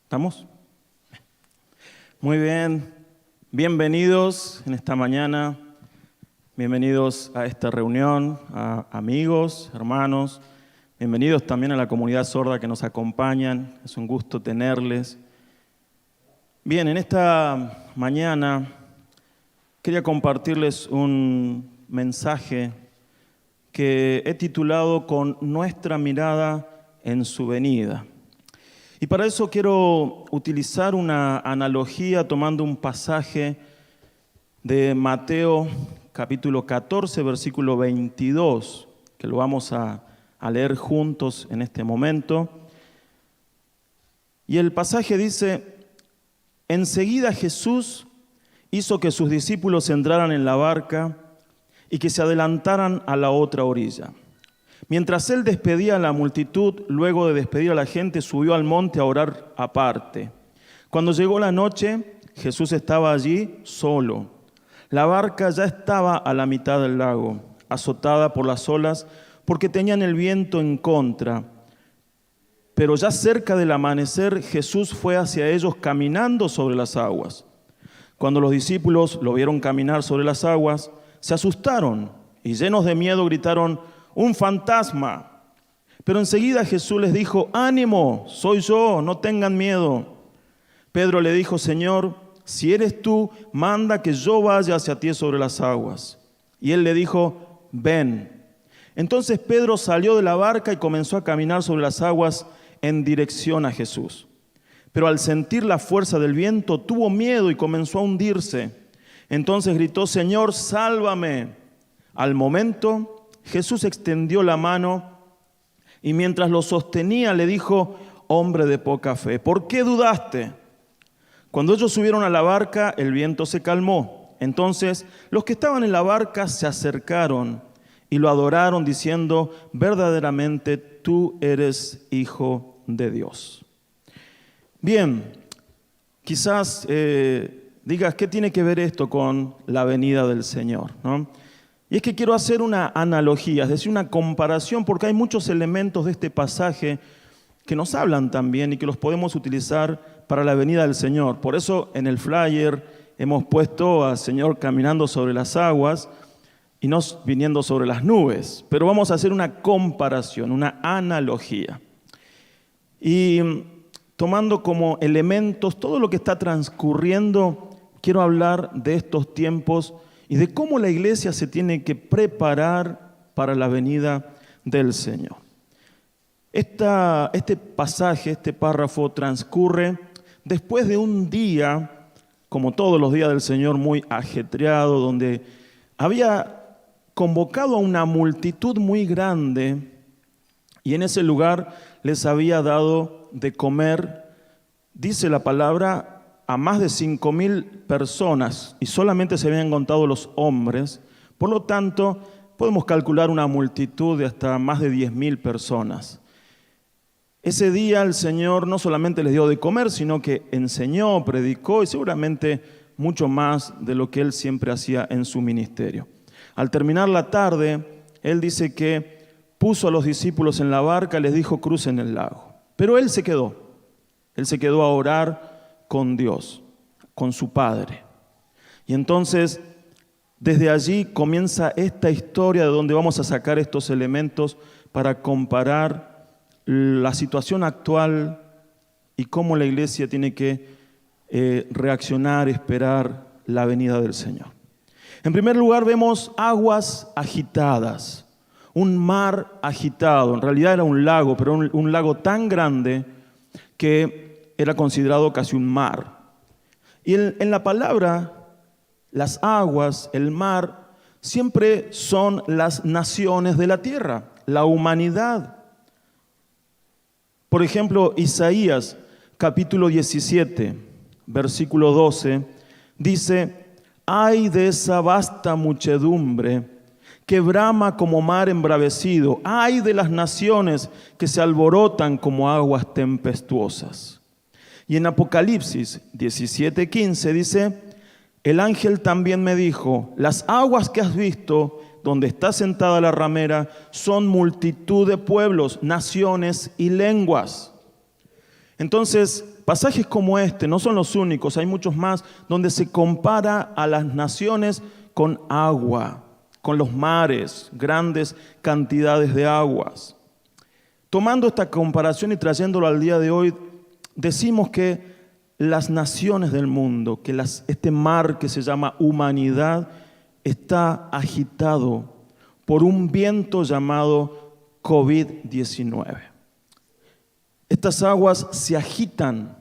¿Estamos? Muy bien, bienvenidos en esta mañana, bienvenidos a esta reunión, a amigos, hermanos, bienvenidos también a la comunidad sorda que nos acompañan, es un gusto tenerles. Bien, en esta mañana quería compartirles un mensaje que he titulado Con nuestra mirada en su venida. Y para eso quiero utilizar una analogía tomando un pasaje de Mateo capítulo 14, versículo 22, que lo vamos a leer juntos en este momento. Y el pasaje dice: enseguida Jesús hizo que sus discípulos entraran en la barca y que se adelantaran a la otra orilla. Mientras él despedía a la multitud, luego de despedir a la gente, subió al monte a orar aparte. Cuando llegó la noche, Jesús estaba allí solo. La barca ya estaba a la mitad del lago, azotada por las olas, porque tenían el viento en contra. Pero ya cerca del amanecer, Jesús fue hacia ellos caminando sobre las aguas. Cuando los discípulos lo vieron caminar sobre las aguas, se asustaron y llenos de miedo gritaron: ¡un fantasma! Pero enseguida Jesús les dijo: ánimo, soy yo, no tengan miedo. Pedro le dijo: Señor, si eres tú, manda que yo vaya hacia ti sobre las aguas. Y él le dijo: ven. Entonces Pedro salió de la barca y comenzó a caminar sobre las aguas en dirección a Jesús. Pero al sentir la fuerza del viento, tuvo miedo y comenzó a hundirse. Entonces gritó: Señor, sálvame. Al momento, Jesús extendió la mano y mientras lo sostenía le dijo: hombre de poca fe, ¿por qué dudaste? Cuando ellos subieron a la barca, el viento se calmó. Entonces los que estaban en la barca se acercaron y lo adoraron diciendo: verdaderamente tú eres Hijo de Dios. Bien, quizás digas, ¿qué tiene que ver esto con la venida del Señor?, ¿no? Y es que quiero hacer una analogía, es decir, una comparación, porque hay muchos elementos de este pasaje que nos hablan también y que los podemos utilizar para la venida del Señor. Por eso en el flyer hemos puesto al Señor caminando sobre las aguas y no viniendo sobre las nubes. Pero vamos a hacer una comparación, una analogía. Y tomando como elementos todo lo que está transcurriendo, quiero hablar de estos tiempos y de cómo la iglesia se tiene que preparar para la venida del Señor. Este pasaje, este párrafo transcurre después de un día, como todos los días del Señor, muy ajetreado, donde había convocado a una multitud muy grande y en ese lugar les había dado de comer, dice la palabra, a más de 5,000 personas y solamente se habían contado los hombres. Por lo tanto, podemos calcular una multitud de hasta más de 10,000 personas. Ese día el Señor no solamente les dio de comer, sino que enseñó, predicó y seguramente mucho más de lo que Él siempre hacía en su ministerio. Al terminar la tarde, Él dice que puso a los discípulos en la barca y les dijo: crucen el lago. Pero Él se quedó a orar con Dios, con su Padre. Y entonces, desde allí comienza esta historia de donde vamos a sacar estos elementos para comparar la situación actual y cómo la iglesia tiene que reaccionar, esperar la venida del Señor. En primer lugar, vemos aguas agitadas, un mar agitado. En realidad era un lago, pero un lago tan grande que era considerado casi un mar. Y en la palabra, las aguas, el mar, siempre son las naciones de la tierra, la humanidad. Por ejemplo, Isaías, capítulo 17, versículo 12, dice: ay de esa vasta muchedumbre que brama como mar embravecido, ay de las naciones que se alborotan como aguas tempestuosas. Y en Apocalipsis 17:15 dice: el ángel también me dijo: las aguas que has visto, donde está sentada la ramera, son multitud de pueblos, naciones y lenguas. Entonces, Pasajes como este no son los únicos, hay muchos más, donde se compara a las naciones con agua, con los mares, grandes cantidades de aguas. Tomando esta comparación y trayéndolo al día de hoy, decimos que las naciones del mundo, que este mar que se llama humanidad, está agitado por un viento llamado COVID-19. Estas aguas se agitan.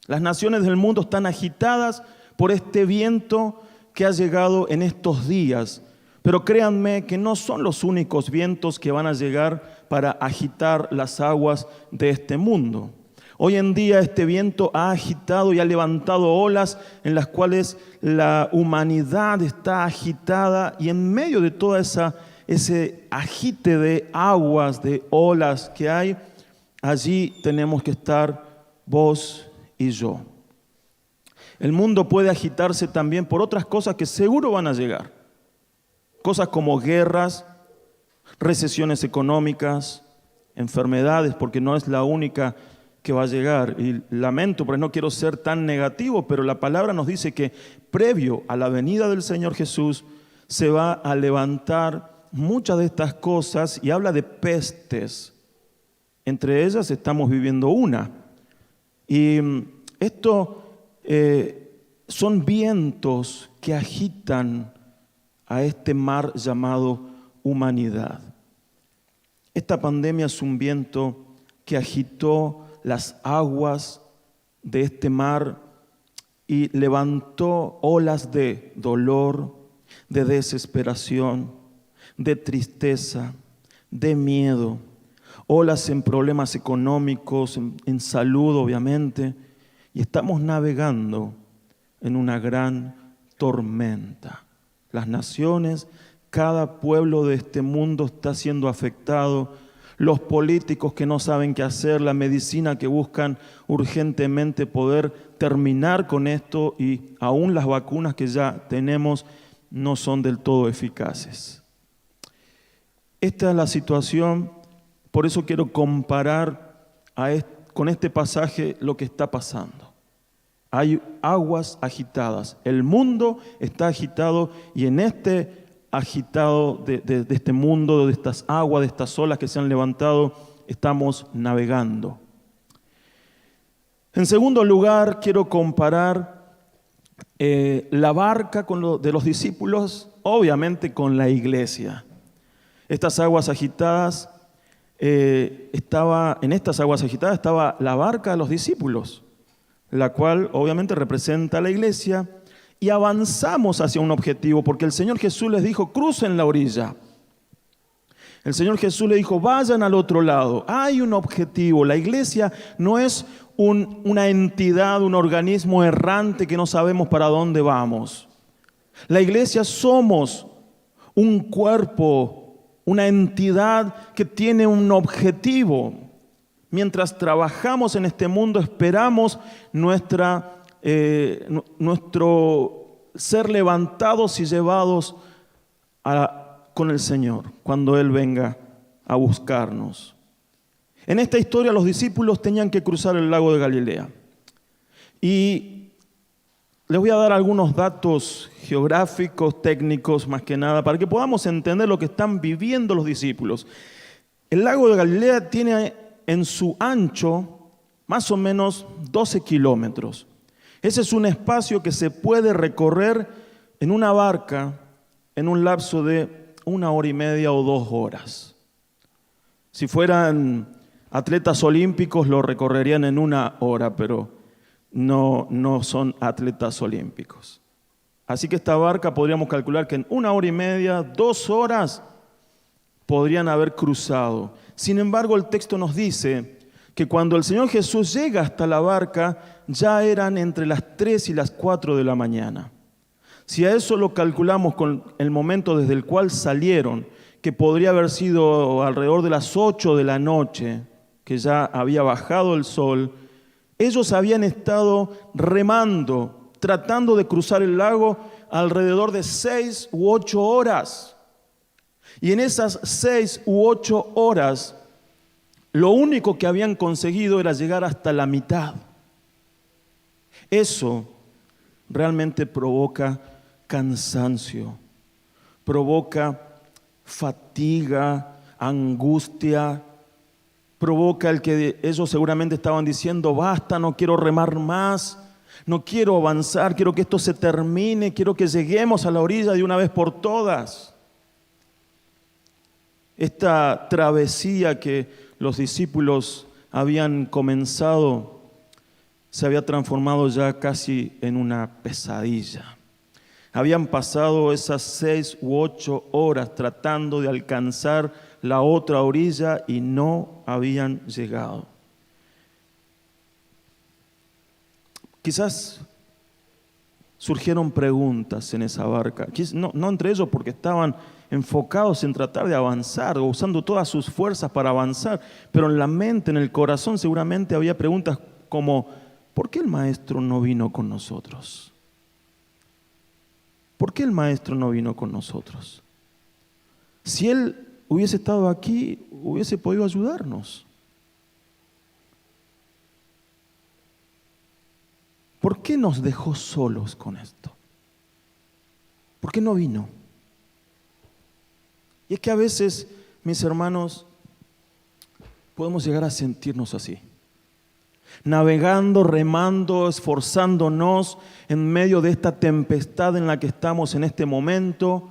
Las naciones del mundo están agitadas por este viento que ha llegado en estos días. Pero créanme que no son los únicos vientos que van a llegar para agitar las aguas de este mundo. Hoy en día este viento ha agitado y ha levantado olas en las cuales la humanidad está agitada, y en medio de toda ese agite de aguas, de olas que hay, allí tenemos que estar vos y yo. El mundo puede agitarse también por otras cosas que seguro van a llegar. Cosas como guerras, recesiones económicas, enfermedades, porque no es la única que va a llegar. Y lamento, porque no quiero ser tan negativo, pero la palabra nos dice que previo a la venida del Señor Jesús se va a levantar muchas de estas cosas, y habla de pestes. Entre ellas estamos viviendo una. Y esto son vientos que agitan a este mar llamado humanidad. Esta pandemia es un viento que agitó las aguas de este mar y levantó olas de dolor, de desesperación, de tristeza, de miedo, olas en problemas económicos, en salud obviamente, y estamos navegando en una gran tormenta. Las naciones, cada pueblo de este mundo está siendo afectado. Los políticos que no saben qué hacer, la medicina que buscan urgentemente poder terminar con esto, y aún las vacunas que ya tenemos no son del todo eficaces. Esta es la situación, por eso quiero comparar con este pasaje lo que está pasando. Hay aguas agitadas, el mundo está agitado, y en este agitado de este mundo, de estas aguas, de estas olas que se han levantado, estamos navegando. En segundo lugar, quiero comparar la barca de los discípulos, obviamente con la iglesia. Estas aguas agitadas, en estas aguas agitadas estaba la barca de los discípulos, la cual obviamente representa a la iglesia, y avanzamos hacia un objetivo, porque el Señor Jesús les dijo: crucen la orilla. El Señor Jesús les dijo: vayan al otro lado. Hay un objetivo. La iglesia no es una entidad, un organismo errante que no sabemos para dónde vamos. La iglesia somos un cuerpo, una entidad que tiene un objetivo. Mientras trabajamos en este mundo, esperamos nuestro ser levantados y llevados con el Señor cuando Él venga a buscarnos. En esta historia los discípulos tenían que cruzar el lago de Galilea. Y les voy a dar algunos datos geográficos, técnicos más que nada, para que podamos entender lo que están viviendo los discípulos. El lago de Galilea tiene en su ancho más o menos 12 kilómetros. Ese es un espacio que se puede recorrer en una barca en un lapso de 1 hora y media o 2 horas. Si fueran atletas olímpicos lo recorrerían en 1 hora, pero no son atletas olímpicos. Así que esta barca podríamos calcular que en 1 hora y media, 2 horas podrían haber cruzado. Sin embargo, el texto nos dice que cuando el Señor Jesús llega hasta la barca, ya eran entre las 3 y las 4 de la mañana. Si a eso lo calculamos con el momento desde el cual salieron, que podría haber sido alrededor de las 8 de la noche, que ya había bajado el sol, ellos habían estado remando, tratando de cruzar el lago alrededor de 6 u 8 horas. Y en esas 6 u 8 horas, lo único que habían conseguido era llegar hasta la mitad. Eso realmente provoca cansancio, provoca fatiga, angustia, provoca el que ellos seguramente estaban diciendo, basta, no quiero remar más, no quiero avanzar, quiero que esto se termine, quiero que lleguemos a la orilla de una vez por todas. Esta travesía que los discípulos habían comenzado se había transformado ya casi en una pesadilla. Habían pasado esas 6 u 8 horas tratando de alcanzar la otra orilla y no habían llegado. Quizás surgieron preguntas en esa barca, no entre ellos porque estaban enfocados en tratar de avanzar o usando todas sus fuerzas para avanzar, pero en la mente, en el corazón seguramente había preguntas como, ¿por qué el Maestro no vino con nosotros? ¿Por qué el Maestro no vino con nosotros? Si Él hubiese estado aquí, hubiese podido ayudarnos. ¿Por qué nos dejó solos con esto? ¿Por qué no vino? Y es que a veces, mis hermanos, podemos llegar a sentirnos así. Navegando, remando, esforzándonos en medio de esta tempestad en la que estamos en este momento.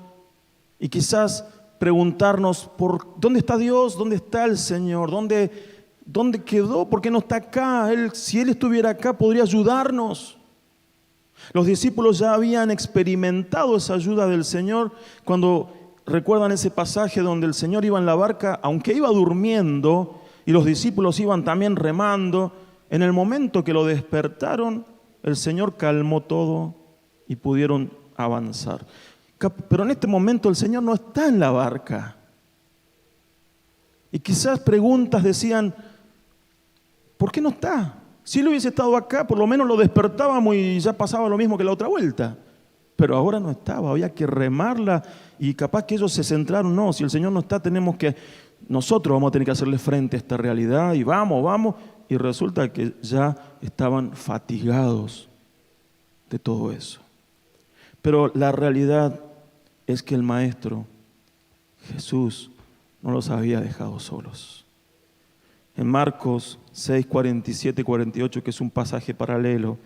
Y quizás preguntarnos, ¿dónde está Dios? ¿Dónde está el Señor? ¿Dónde quedó? ¿Por qué no está acá? Si Él estuviera acá, podría ayudarnos. Los discípulos ya habían experimentado esa ayuda del Señor cuando recuerdan ese pasaje donde el Señor iba en la barca, aunque iba durmiendo y los discípulos iban también remando. En el momento que lo despertaron, el Señor calmó todo y pudieron avanzar. Pero en este momento el Señor no está en la barca. Y quizás preguntas decían, ¿por qué no está? Si Él hubiese estado acá, por lo menos lo despertábamos y ya pasaba lo mismo que la otra vuelta. Pero ahora no estaba, había que remarla y capaz que ellos se centraron, no, si el Señor no está, nosotros vamos a tener que hacerle frente a esta realidad y vamos. Y resulta que ya estaban fatigados de todo eso. Pero la realidad es que el Maestro, Jesús, no los había dejado solos. En Marcos 6, 47 y 48, que es un pasaje paralelo,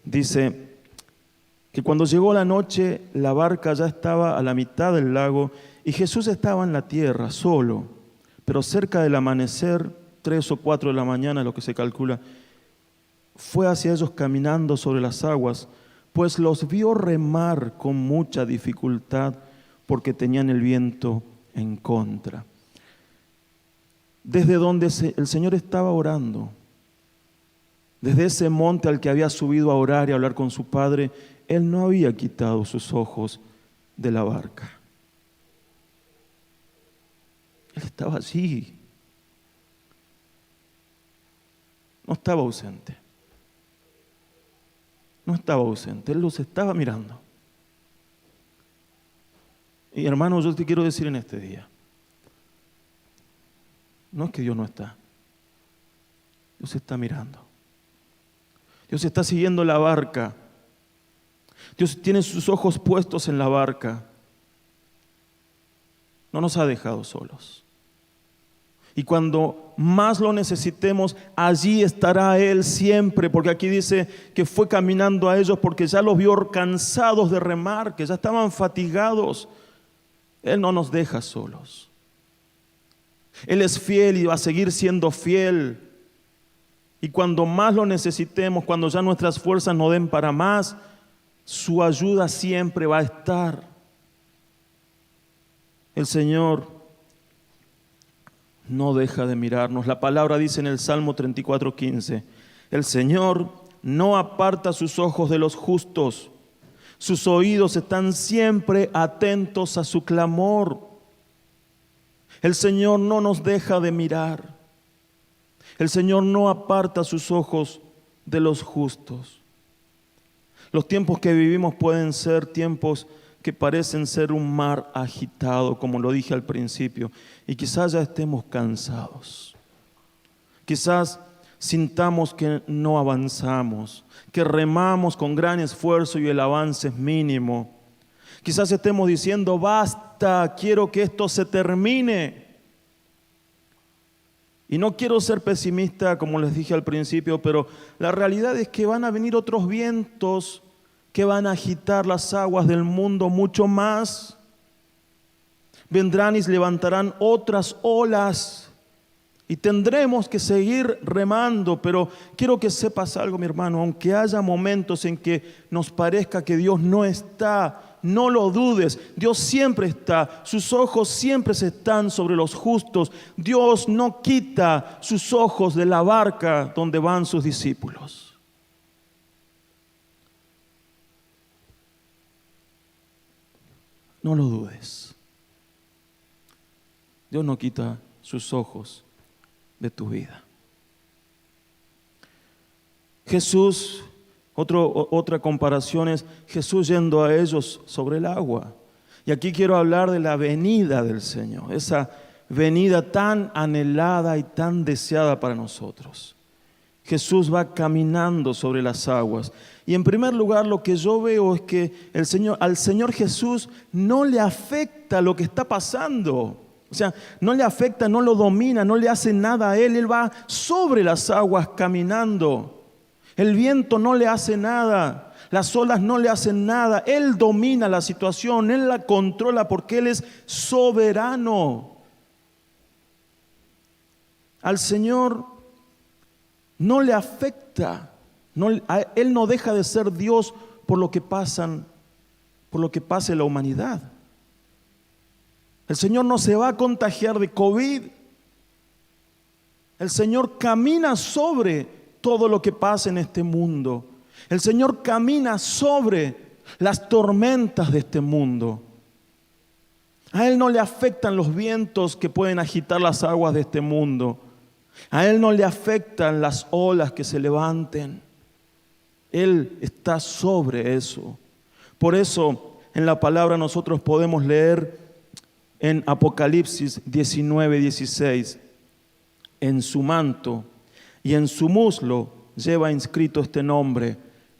dice que cuando llegó la noche, la barca ya estaba a la mitad del lago y Jesús estaba en la tierra, solo, pero cerca del amanecer, 3 o 4 de la mañana, lo que se calcula, fue hacia ellos caminando sobre las aguas, pues los vio remar con mucha dificultad porque tenían el viento en contra. Desde donde el Señor estaba orando, desde ese monte al que había subido a orar y a hablar con su Padre, Él no había quitado sus ojos de la barca. Él estaba allí. No estaba ausente. No estaba ausente. Él los estaba mirando. Y hermano, yo te quiero decir en este día, no es que Dios no está. Dios está mirando. Dios está siguiendo la barca. Dios tiene sus ojos puestos en la barca. No nos ha dejado solos. Y cuando más lo necesitemos, allí estará Él siempre, porque aquí dice que fue caminando a ellos porque ya los vio cansados de remar, que ya estaban fatigados. Él no nos deja solos. Él es fiel y va a seguir siendo fiel. Y cuando más lo necesitemos, cuando ya nuestras fuerzas no den para más, su ayuda siempre va a estar. El Señor no deja de mirarnos. La palabra dice en el Salmo 34:15, el Señor no aparta sus ojos de los justos, sus oídos están siempre atentos a su clamor. El Señor no nos deja de mirar. El Señor no aparta sus ojos de los justos. Los tiempos que vivimos pueden ser tiempos que parecen ser un mar agitado, como lo dije al principio, y quizás ya estemos cansados. Quizás sintamos que no avanzamos, que remamos con gran esfuerzo y el avance es mínimo. Quizás estemos diciendo, basta, quiero que esto se termine. Y no quiero ser pesimista, como les dije al principio, pero la realidad es que van a venir otros vientos que van a agitar las aguas del mundo mucho más. Vendrán y levantarán otras olas y tendremos que seguir remando, pero quiero que sepas algo, mi hermano, aunque haya momentos en que nos parezca que Dios no está, no lo dudes, Dios siempre está, sus ojos siempre están sobre los justos, Dios no quita sus ojos de la barca donde van sus discípulos. No lo dudes. Dios no quita sus ojos de tu vida. Jesús, otra comparación es Jesús yendo a ellos sobre el agua. Y aquí quiero hablar de la venida del Señor, esa venida tan anhelada y tan deseada para nosotros. Jesús va caminando sobre las aguas. Y en primer lugar, lo que yo veo es que al Señor Jesús no le afecta lo que está pasando. O sea, no le afecta, no lo domina, no le hace nada a Él. Él va sobre las aguas caminando. El viento no le hace nada. Las olas no le hacen nada. Él domina la situación, Él la controla porque Él es soberano. Al Señor no le afecta. Él no deja de ser Dios por lo que pase la humanidad. El Señor no se va a contagiar de COVID. El Señor camina sobre todo lo que pasa en este mundo. El Señor camina sobre las tormentas de este mundo. A Él no le afectan los vientos que pueden agitar las aguas de este mundo. A Él no le afectan las olas que se levanten. Él está sobre eso. Por eso en la palabra nosotros podemos leer en Apocalipsis 19:16, en su manto y en su muslo lleva inscrito este nombre: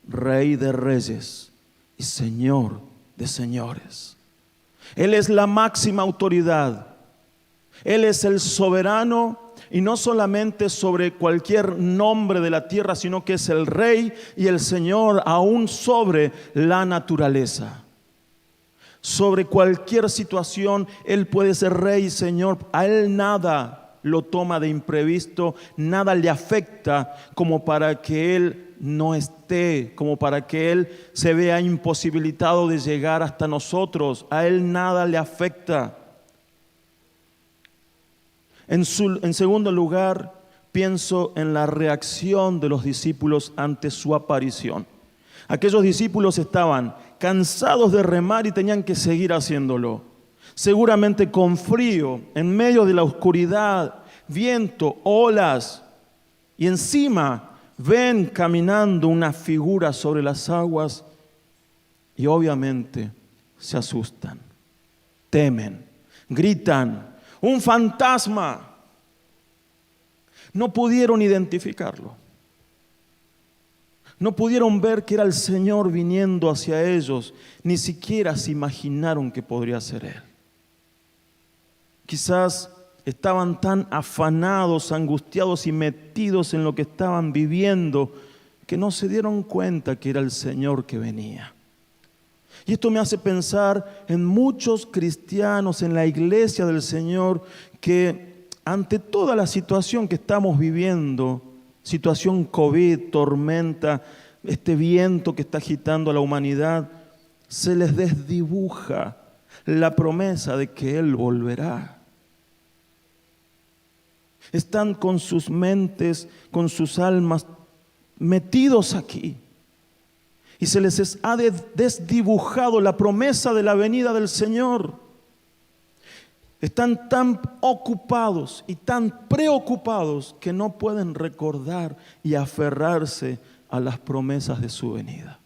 Rey de Reyes y Señor de Señores. Él es la máxima autoridad. Él es el soberano, y no solamente sobre cualquier nombre de la tierra, sino que es el Rey y el Señor aún sobre la naturaleza. Sobre cualquier situación, Él puede ser Rey y Señor. A Él nada lo toma de imprevisto, nada le afecta como para que Él no esté, como para que Él se vea imposibilitado de llegar hasta nosotros. A Él nada le afecta. En segundo lugar, pienso en la reacción de los discípulos ante su aparición. Aquellos discípulos estaban cansados de remar y tenían que seguir haciéndolo. Seguramente con frío, en medio de la oscuridad, viento, olas, y encima ven caminando una figura sobre las aguas y obviamente se asustan, temen, gritan: ¡un fantasma! No pudieron identificarlo. No pudieron ver que era el Señor viniendo hacia ellos. Ni siquiera se imaginaron que podría ser Él. Quizás estaban tan afanados, angustiados y metidos en lo que estaban viviendo que no se dieron cuenta que era el Señor que venía. Y esto me hace pensar en muchos cristianos en la iglesia del Señor que ante toda la situación que estamos viviendo, situación COVID, tormenta, este viento que está agitando a la humanidad, se les desdibuja la promesa de que Él volverá. Están con sus mentes, con sus almas metidos aquí. Y se les ha desdibujado la promesa de la venida del Señor. Están tan ocupados y tan preocupados que no pueden recordar y aferrarse a las promesas de su venida.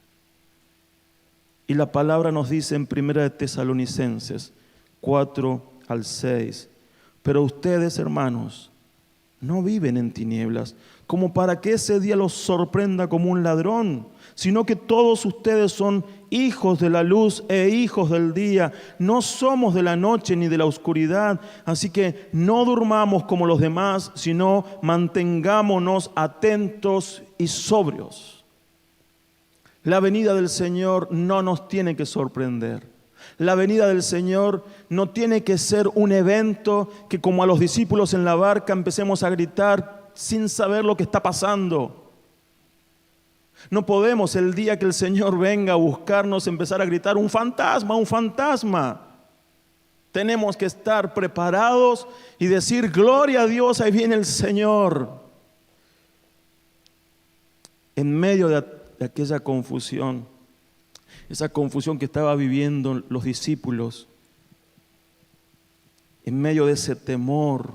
Y la palabra nos dice en 1 Tesalonicenses 4 al 6: pero ustedes, hermanos, no viven en tinieblas, como para que ese día los sorprenda como un ladrón, sino que todos ustedes son hijos de la luz e hijos del día. No somos de la noche ni de la oscuridad, así que no durmamos como los demás, sino mantengámonos atentos y sobrios. La venida del Señor no nos tiene que sorprender. La venida del Señor no tiene que ser un evento que, como a los discípulos en la barca, empecemos a gritar sin saber lo que está pasando. No podemos el día que el Señor venga a buscarnos empezar a gritar un fantasma, un fantasma. Tenemos que estar preparados y decir: gloria a Dios, ahí viene el Señor. En medio de aquella confusión, esa confusión que estaban viviendo los discípulos, en medio de ese temor,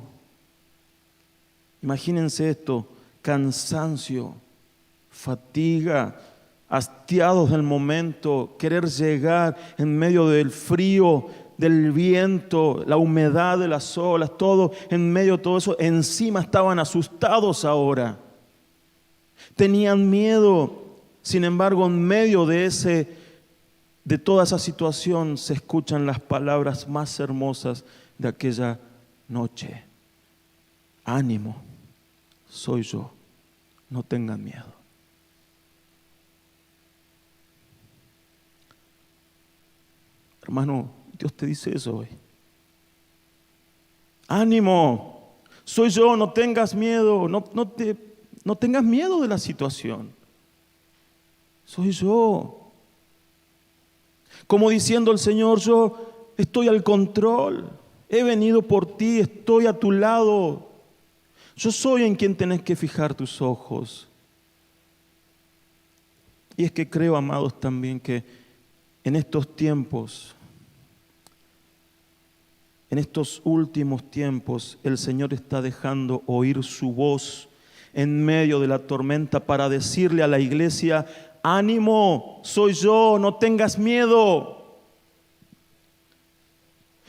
imagínense esto: cansancio, fatiga, hastiados del momento, querer llegar en medio del frío, del viento, la humedad de las olas, todo, en medio de todo eso, encima estaban asustados ahora. Tenían miedo. Sin embargo, en medio de toda esa situación se escuchan las palabras más hermosas de aquella noche: ánimo, soy yo, no tengan miedo. Hermano, Dios te dice eso hoy. Ánimo, soy yo, no tengas miedo, no tengas miedo de la situación. Soy yo. Como diciendo el Señor: yo estoy al control, he venido por ti, estoy a tu lado. Yo soy en quien tenés que fijar tus ojos. Y es que creo, amados, también que en estos tiempos, en estos últimos tiempos, el Señor está dejando oír su voz en medio de la tormenta para decirle a la iglesia: ánimo, soy yo, no tengas miedo.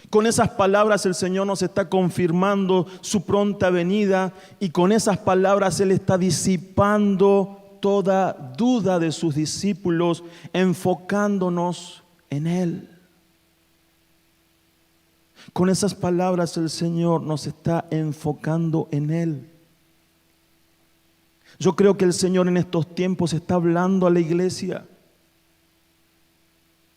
Con esas palabras el Señor nos está confirmando su pronta venida, y con esas palabras Él está disipando toda duda de sus discípulos, enfocándonos en Él. Con esas palabras el Señor nos está enfocando en Él. Yo creo que el Señor en estos tiempos está hablando a la iglesia.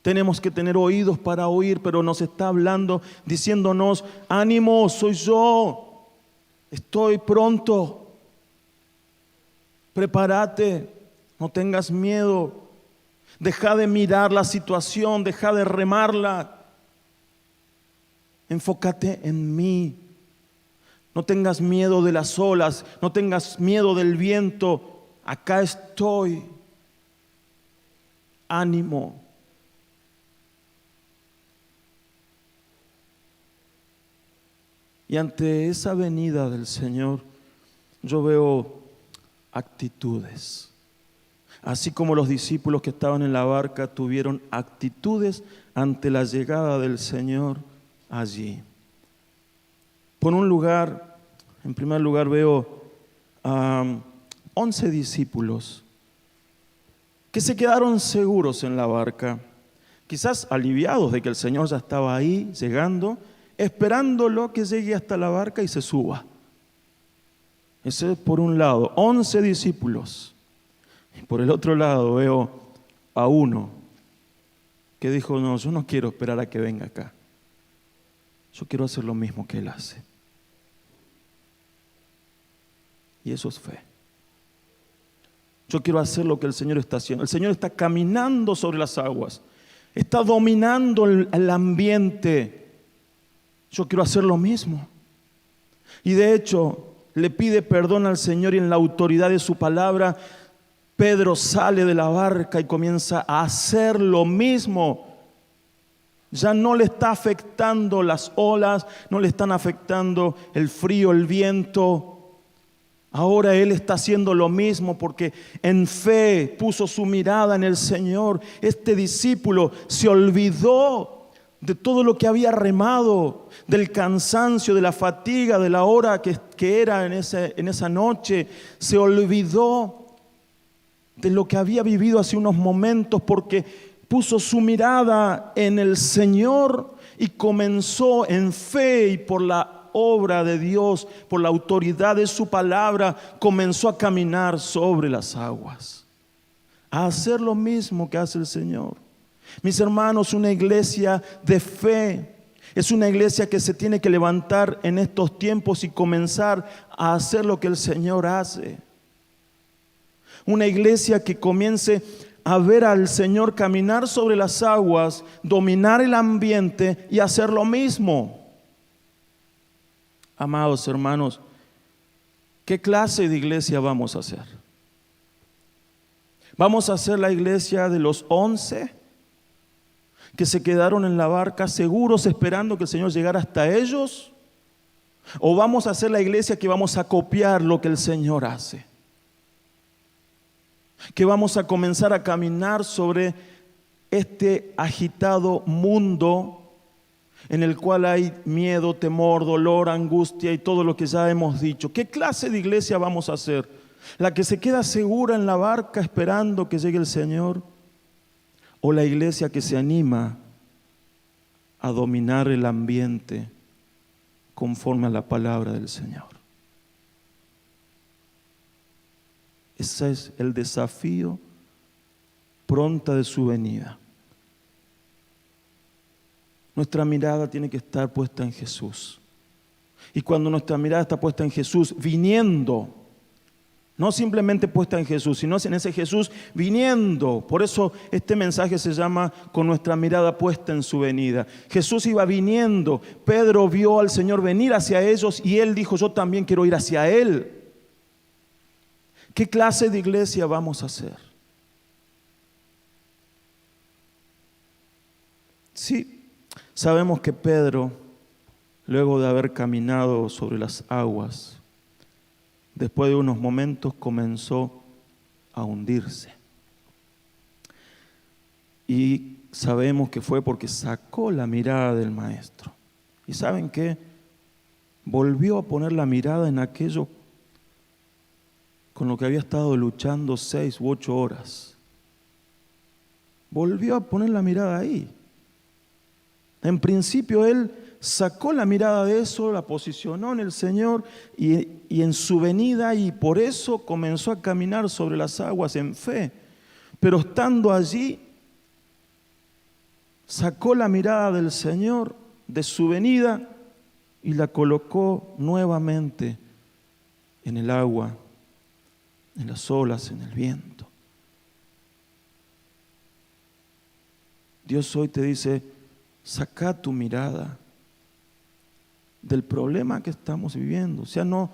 Tenemos que tener oídos para oír, pero nos está hablando, diciéndonos: ánimo, soy yo, estoy pronto, prepárate, no tengas miedo, deja de mirar la situación, deja de remarla. Enfócate en mí. No tengas miedo de las olas, no tengas miedo del viento. Acá estoy. Ánimo. Y ante esa venida del Señor, yo veo actitudes. Así como los discípulos que estaban en la barca tuvieron actitudes ante la llegada del Señor allí. En primer lugar veo 11 discípulos que se quedaron seguros en la barca, quizás aliviados de que el Señor ya estaba ahí llegando, esperándolo que llegue hasta la barca y se suba. Ese es por un lado, 11 discípulos. Y por el otro lado veo a uno que dijo: no, yo no quiero esperar a que venga acá. Yo quiero hacer lo mismo que Él hace. Y eso es fe. Yo quiero hacer lo que el Señor está haciendo. El Señor está caminando sobre las aguas, está dominando el ambiente. Yo quiero hacer lo mismo. Y de hecho, le pide perdón al Señor, y en la autoridad de su palabra, Pedro sale de la barca y comienza a hacer lo mismo. Ya no le está afectando las olas, no le están afectando el frío, el viento. Ahora él está haciendo lo mismo porque en fe puso su mirada en el Señor. Este discípulo se olvidó de todo lo que había remado, del cansancio, de la fatiga, de la hora que era en esa noche. Se olvidó de lo que había vivido hace unos momentos porque puso su mirada en el Señor y comenzó en fe y por la obra de Dios, por la autoridad de su palabra, comenzó a caminar sobre las aguas, a hacer lo mismo que hace el Señor. Mis hermanos, una iglesia de fe es una iglesia que se tiene que levantar en estos tiempos y comenzar a hacer lo que el Señor hace. Una iglesia que comience a ver al Señor caminar sobre las aguas, dominar el ambiente y hacer lo mismo. Amados hermanos, ¿qué clase de iglesia vamos a hacer? ¿Vamos a hacer la iglesia de los 11 que se quedaron en la barca seguros esperando que el Señor llegara hasta ellos? ¿O vamos a hacer la iglesia que vamos a copiar lo que el Señor hace? Que vamos a comenzar a caminar sobre este agitado mundo en el cual hay miedo, temor, dolor, angustia y todo lo que ya hemos dicho. ¿Qué clase de iglesia vamos a hacer? ¿La que se queda segura en la barca esperando que llegue el Señor? ¿O la iglesia que se anima a dominar el ambiente conforme a la palabra del Señor? Ese es el desafío pronta de su venida. Nuestra mirada tiene que estar puesta en Jesús. Y cuando nuestra mirada está puesta en Jesús, viniendo, no simplemente puesta en Jesús, sino en ese Jesús viniendo. Por eso este mensaje se llama con nuestra mirada puesta en su venida. Jesús iba viniendo. Pedro vio al Señor venir hacia ellos y él dijo: yo también quiero ir hacia Él. ¿Qué clase de iglesia vamos a hacer? Sí, sabemos que Pedro, luego de haber caminado sobre las aguas, después de unos momentos comenzó a hundirse. Y sabemos que fue porque sacó la mirada del Maestro. ¿Y saben qué? Volvió a poner la mirada en aquello con lo que había estado luchando 6 u 8 horas. Volvió a poner la mirada ahí. En principio él sacó la mirada de eso, la posicionó en el Señor y en su venida, y por eso comenzó a caminar sobre las aguas en fe. Pero estando allí, sacó la mirada del Señor, de su venida, y la colocó nuevamente en el agua, en las olas, en el viento. Dios hoy te dice: saca tu mirada del problema que estamos viviendo. O sea, no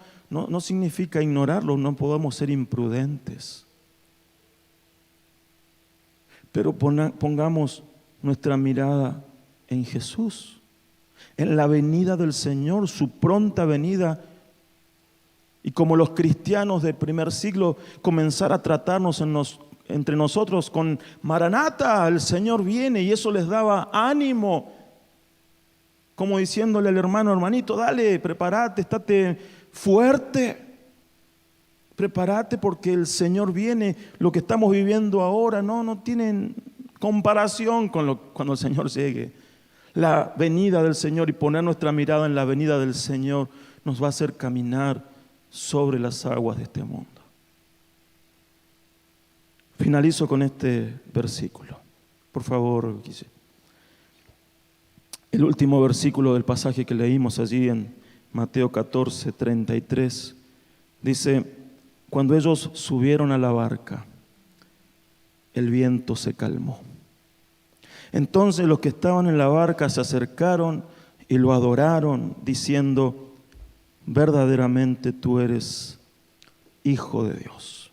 significa ignorarlo, no podemos ser imprudentes. Pero pongamos nuestra mirada en Jesús, en la venida del Señor, su pronta venida. Y como los cristianos del primer siglo, comenzar a tratarnos entre nosotros con Maranata, el Señor viene, y eso les daba ánimo, como diciéndole al hermano: hermanito, dale, prepárate, estate fuerte, prepárate porque el Señor viene. Lo que estamos viviendo ahora no tienen comparación con cuando el Señor llegue. La venida del Señor, y poner nuestra mirada en la venida del Señor, nos va a hacer caminar sobre las aguas de este mundo. Finalizo con este versículo. Por favor, Guille. El último versículo del pasaje que leímos allí en Mateo 14, 33, dice: cuando ellos subieron a la barca, el viento se calmó. Entonces los que estaban en la barca se acercaron y lo adoraron, diciendo: verdaderamente tú eres Hijo de Dios.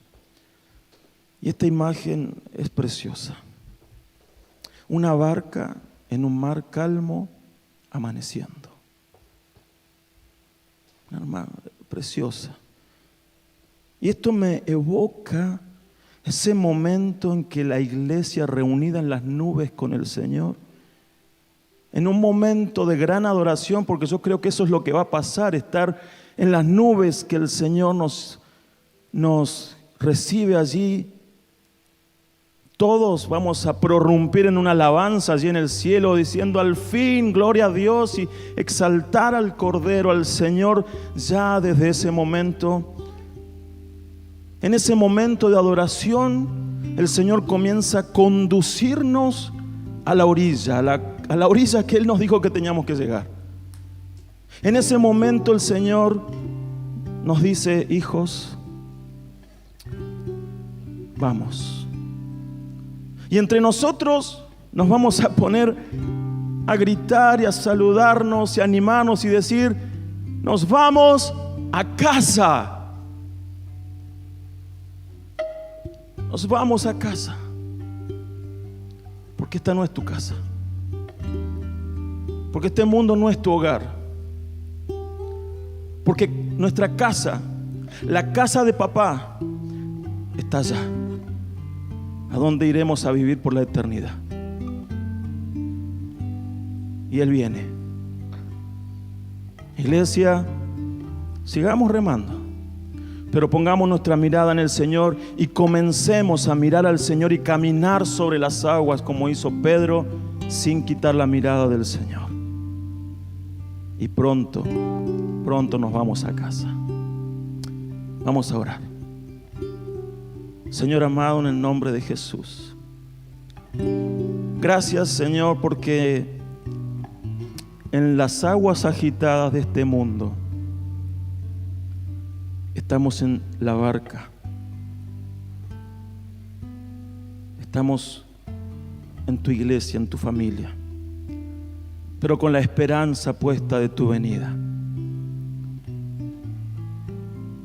Y esta imagen es preciosa. Una barca en un mar calmo, amaneciendo. Una hermana preciosa. Y esto me evoca ese momento en que la iglesia reunida en las nubes con el Señor, en un momento de gran adoración, porque yo creo que eso es lo que va a pasar, estar en las nubes, que el Señor nos recibe allí. Todos vamos a prorrumpir en una alabanza allí en el cielo, diciendo al fin, gloria a Dios, y exaltar al Cordero, al Señor, ya desde ese momento. En ese momento de adoración, el Señor comienza a conducirnos a la orilla, a la orilla que Él nos dijo que teníamos que llegar. En ese momento el Señor nos dice: hijos, vamos. Y entre nosotros nos vamos a poner a gritar y a saludarnos y a animarnos y decir: nos vamos a casa. Nos vamos a casa. Porque esta no es tu casa. Porque este mundo no es tu hogar. Porque nuestra casa, la casa de papá, está allá, a donde iremos a vivir por la eternidad. Y Él viene. Iglesia, sigamos remando, pero pongamos nuestra mirada en el Señor y comencemos a mirar al Señor y caminar sobre las aguas como hizo Pedro, sin quitar la mirada del Señor. Y pronto nos vamos a casa. Vamos a orar. Señor amado, en el nombre de Jesús, gracias, Señor, porque en las aguas agitadas de este mundo estamos en la barca, estamos en tu iglesia, en tu familia, pero con la esperanza puesta de tu venida.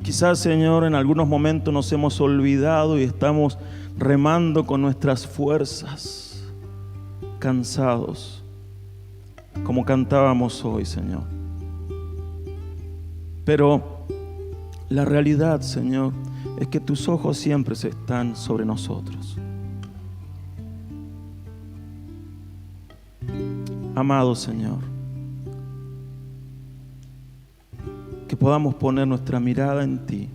Quizás, Señor, en algunos momentos nos hemos olvidado y estamos remando con nuestras fuerzas, cansados, como cantábamos hoy, Señor. Pero la realidad, Señor, es que tus ojos siempre están sobre nosotros. Amado Señor, que podamos poner nuestra mirada en ti,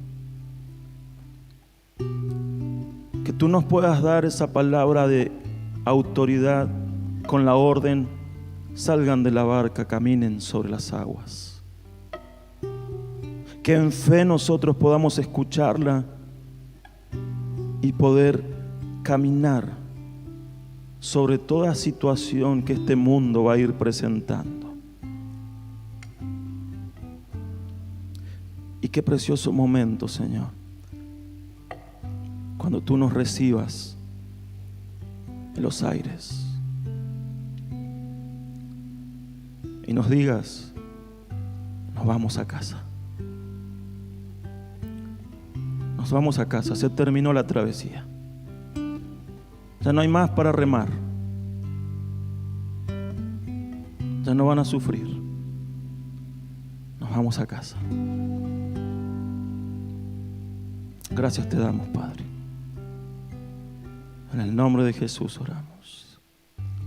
que tú nos puedas dar esa palabra de autoridad con la orden: salgan de la barca, caminen sobre las aguas. Que en fe nosotros podamos escucharla y poder caminar sobre toda situación que este mundo va a ir presentando. Y qué precioso momento, Señor, cuando tú nos recibas en los aires y nos digas: nos vamos a casa. Nos vamos a casa, se terminó la travesía. Ya no hay más para remar. Ya no van a sufrir. Nos vamos a casa. Gracias te damos, Padre. En el nombre de Jesús oramos.